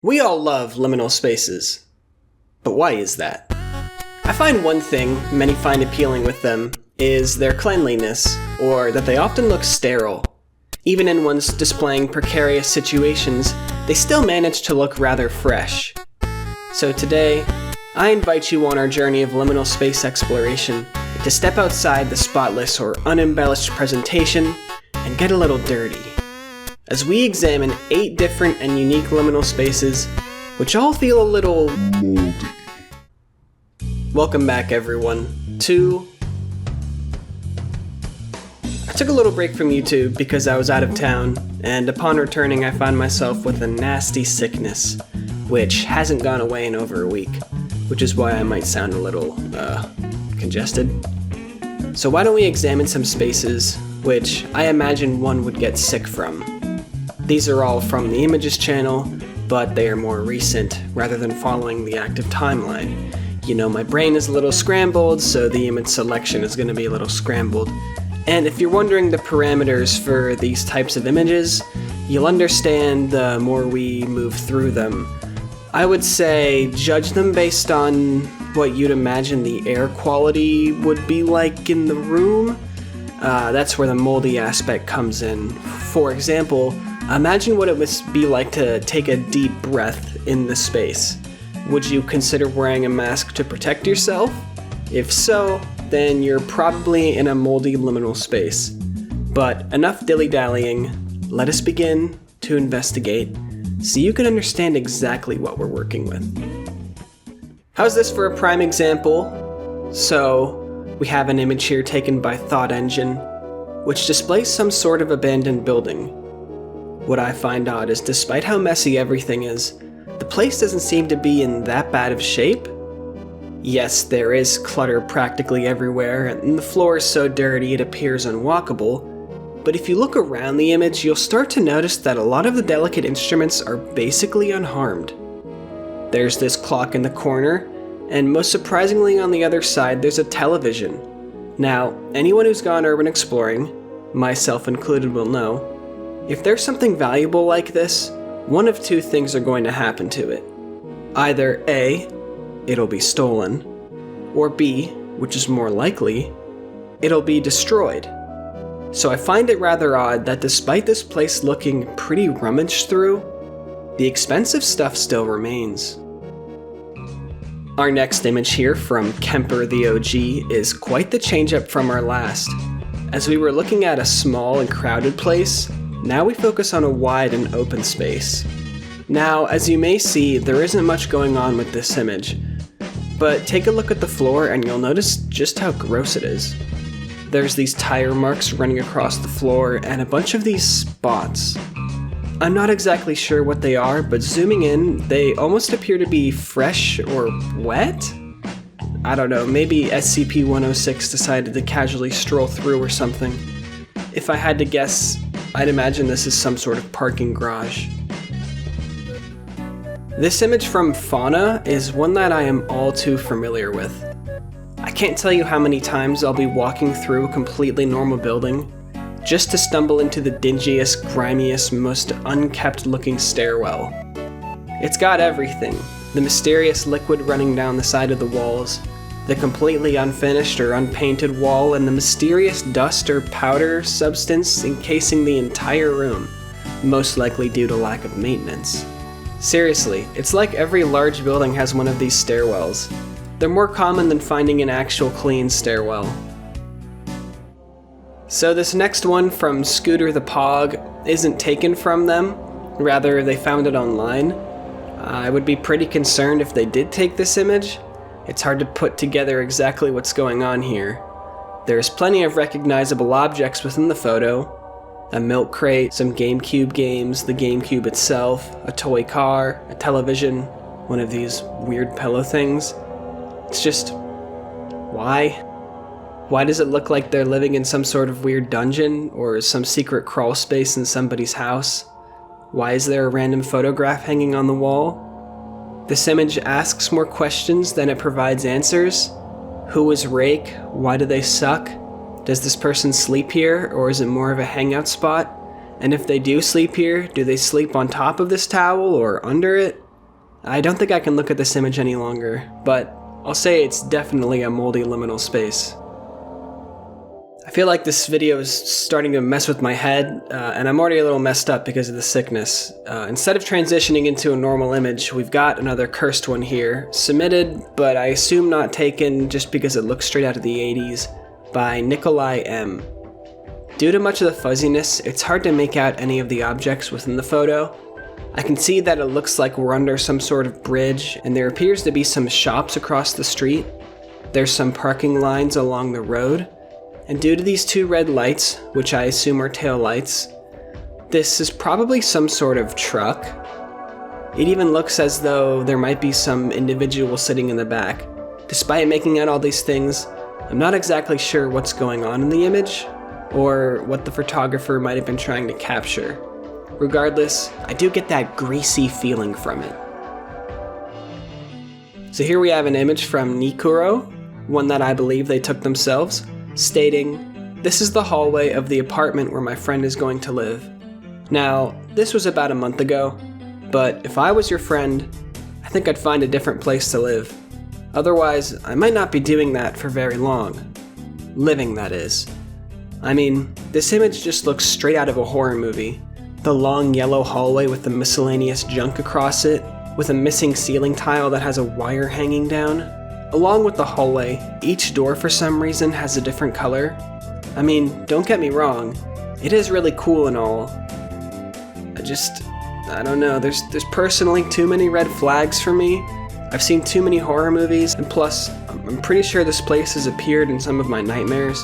We all love liminal spaces. But why is that? I find one thing many find appealing with them is their cleanliness, or that they often look sterile. Even in ones displaying precarious situations, they still manage to look rather fresh. So today, I invite you on our journey of liminal space exploration to step outside the spotless or unembellished presentation and get a little dirty, as we examine 8 different and unique liminal spaces, which all feel a little moldy. Welcome back, everyone, I took a little break from YouTube because I was out of town, and upon returning I found myself with a nasty sickness, which hasn't gone away in over a week, which is why I might sound a little, congested. So why don't we examine some spaces which I imagine one would get sick from. These are all from the Images channel, but they are more recent, rather than following the active timeline. You know, my brain is a little scrambled, so the image selection is going to be a little scrambled. And if you're wondering the parameters for these types of images, you'll understand the more we move through them. I would say judge them based on what you'd imagine the air quality would be like in the room. That's where the moldy aspect comes in. For example, imagine what it would be like to take a deep breath in the space. Would you consider wearing a mask to protect yourself? If so, then you're probably in a moldy liminal space. But enough dilly-dallying, let us begin to investigate so you can understand exactly what we're working with. How's this for a prime example? So, we have an image here taken by thoughtengine, which displays some sort of abandoned building. What I find odd is despite how messy everything is, the place doesn't seem to be in that bad of shape. Yes, there is clutter practically everywhere, and the floor is so dirty it appears unwalkable, but if you look around the image, you'll start to notice that a lot of the delicate instruments are basically unharmed. There's this clock in the corner, and most surprisingly on the other side there's a television. Now, anyone who's gone urban exploring, myself included, will know, if there's something valuable like this, one of 2 things are going to happen to it. Either A, it'll be stolen, or B, which is more likely, it'll be destroyed. So I find it rather odd that despite this place looking pretty rummaged through, the expensive stuff still remains. Our next image here from KemperTheOG is quite the change up from our last. As we were looking at a small and crowded place, now we focus on a wide and open space. Now, as you may see, there isn't much going on with this image, but take a look at the floor and you'll notice just how gross it is. There's these tire marks running across the floor and a bunch of these spots. I'm not exactly sure what they are, but zooming in, they almost appear to be fresh or wet? I don't know, maybe SCP-106 decided to casually stroll through or something. If I had to guess, I'd imagine this is some sort of parking garage. This image from Fauna is one that I am all too familiar with. I can't tell you how many times I'll be walking through a completely normal building just to stumble into the dingiest, grimiest, most unkept looking stairwell. It's got everything. The mysterious liquid running down the side of the walls, the completely unfinished or unpainted wall, and the mysterious dust or powder substance encasing the entire room, most likely due to lack of maintenance. Seriously, it's like every large building has one of these stairwells. They're more common than finding an actual clean stairwell. So this next one from Scooter the Pog isn't taken from them, rather they found it online. I would be pretty concerned if they did take this image. It's hard to put together exactly what's going on here. There's plenty of recognizable objects within the photo. A milk crate, some GameCube games, the GameCube itself, a toy car, a television, one of these weird pillow things. It's just, why? Why does it look like they're living in some sort of weird dungeon or some secret crawl space in somebody's house? Why is there a random photograph hanging on the wall? This image asks more questions than it provides answers. Who is Rake? Why do they suck? Does this person sleep here, or is it more of a hangout spot? And if they do sleep here, do they sleep on top of this towel or under it? I don't think I can look at this image any longer, but I'll say it's definitely a moldy liminal space. I feel like this video is starting to mess with my head, and I'm already a little messed up because of the sickness. Instead of transitioning into a normal image, we've got another cursed one here, submitted, but I assume not taken just because it looks straight out of the 80s, by Nikolai M. Due to much of the fuzziness, it's hard to make out any of the objects within the photo. I can see that it looks like we're under some sort of bridge, and there appears to be some shops across the street. There's some parking lines along the road. And due to these two red lights, which I assume are tail lights, this is probably some sort of truck. It even looks as though there might be some individual sitting in the back. Despite making out all these things, I'm not exactly sure what's going on in the image, or what the photographer might have been trying to capture. Regardless, I do get that greasy feeling from it. So here we have an image from Nikuro, one that I believe they took themselves, stating, "This is the hallway of the apartment where my friend is going to live." Now, this was about a month ago, but if I was your friend, I think I'd find a different place to live. Otherwise, I might not be doing that for very long. Living, that is. I mean, this image just looks straight out of a horror movie. The long yellow hallway with the miscellaneous junk across it, with a missing ceiling tile that has a wire hanging down. Along with the hallway, each door for some reason has a different color. I mean, don't get me wrong, it is really cool and all. I don't know, there's personally too many red flags for me. I've seen too many horror movies, and plus, I'm pretty sure this place has appeared in some of my nightmares.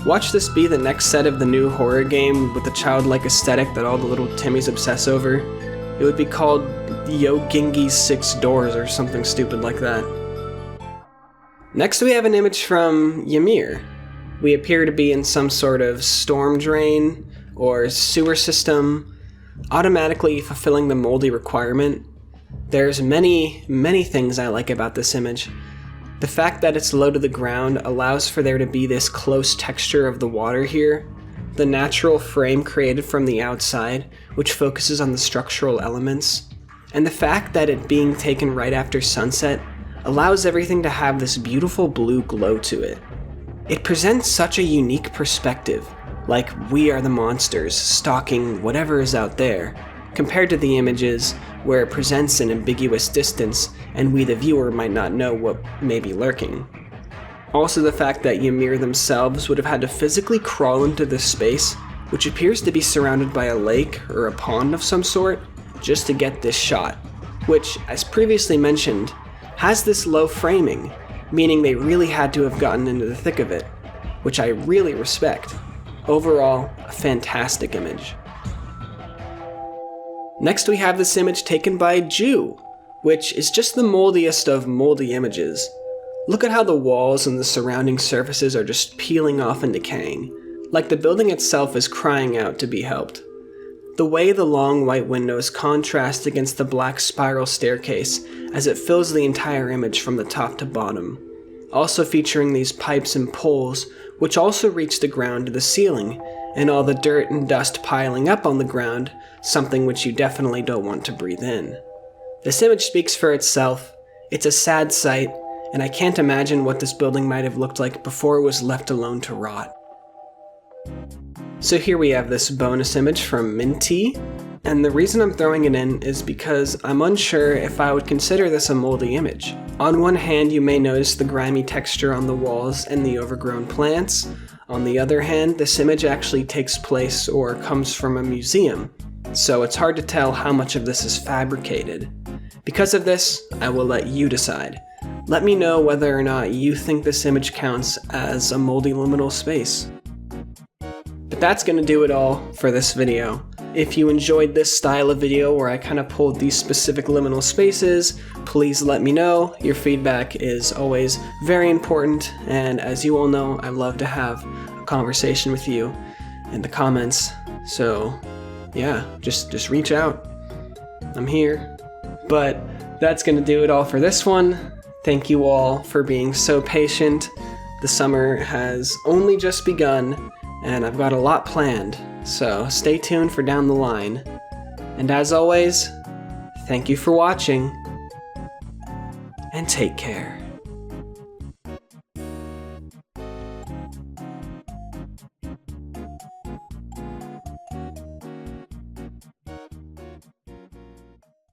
Watch this be the next set of the new horror game with the childlike aesthetic that all the little Timmies obsess over. It would be called Yogingi's 6 Doors or something stupid like that. Next we have an image from Yamir. We appear to be in some sort of storm drain or sewer system, automatically fulfilling the moldy requirement. There's many things I like about this image. The fact that it's low to the ground allows for there to be this close texture of the water here, the natural frame created from the outside, which focuses on the structural elements, and the fact that it being taken right after sunset allows everything to have this beautiful blue glow to it. It presents such a unique perspective, like we are the monsters stalking whatever is out there, compared to the images where it presents an ambiguous distance and we the viewer might not know what may be lurking. Also the fact that Ymir themselves would have had to physically crawl into this space, which appears to be surrounded by a lake or a pond of some sort, just to get this shot, which, as previously mentioned, has this low framing, meaning they really had to have gotten into the thick of it, which I really respect. Overall, a fantastic image. Next we have this image taken by Ju, which is just the moldiest of moldy images. Look at how the walls and the surrounding surfaces are just peeling off and decaying, like the building itself is crying out to be helped. The way the long white windows contrast against the black spiral staircase as it fills the entire image from the top to bottom. Also featuring these pipes and poles, which also reach the ground to the ceiling, and all the dirt and dust piling up on the ground, something which you definitely don't want to breathe in. This image speaks for itself. It's a sad sight, and I can't imagine what this building might have looked like before it was left alone to rot. So here we have this bonus image from Minty, and the reason I'm throwing it in is because I'm unsure if I would consider this a moldy image. On one hand, you may notice the grimy texture on the walls and the overgrown plants. On the other hand, this image actually takes place or comes from a museum, so it's hard to tell how much of this is fabricated. Because of this, I will let you decide. Let me know whether or not you think this image counts as a moldy liminal space. But that's gonna do it all for this video. If you enjoyed this style of video where I kind of pulled these specific liminal spaces, please let me know. Your feedback is always very important, and as you all know, I love to have a conversation with you in the comments. So yeah, just reach out. I'm here. But that's gonna do it all for this one. Thank you all for being so patient. The summer has only just begun, and I've got a lot planned, so stay tuned for down the line. And as always, thank you for watching. and take care.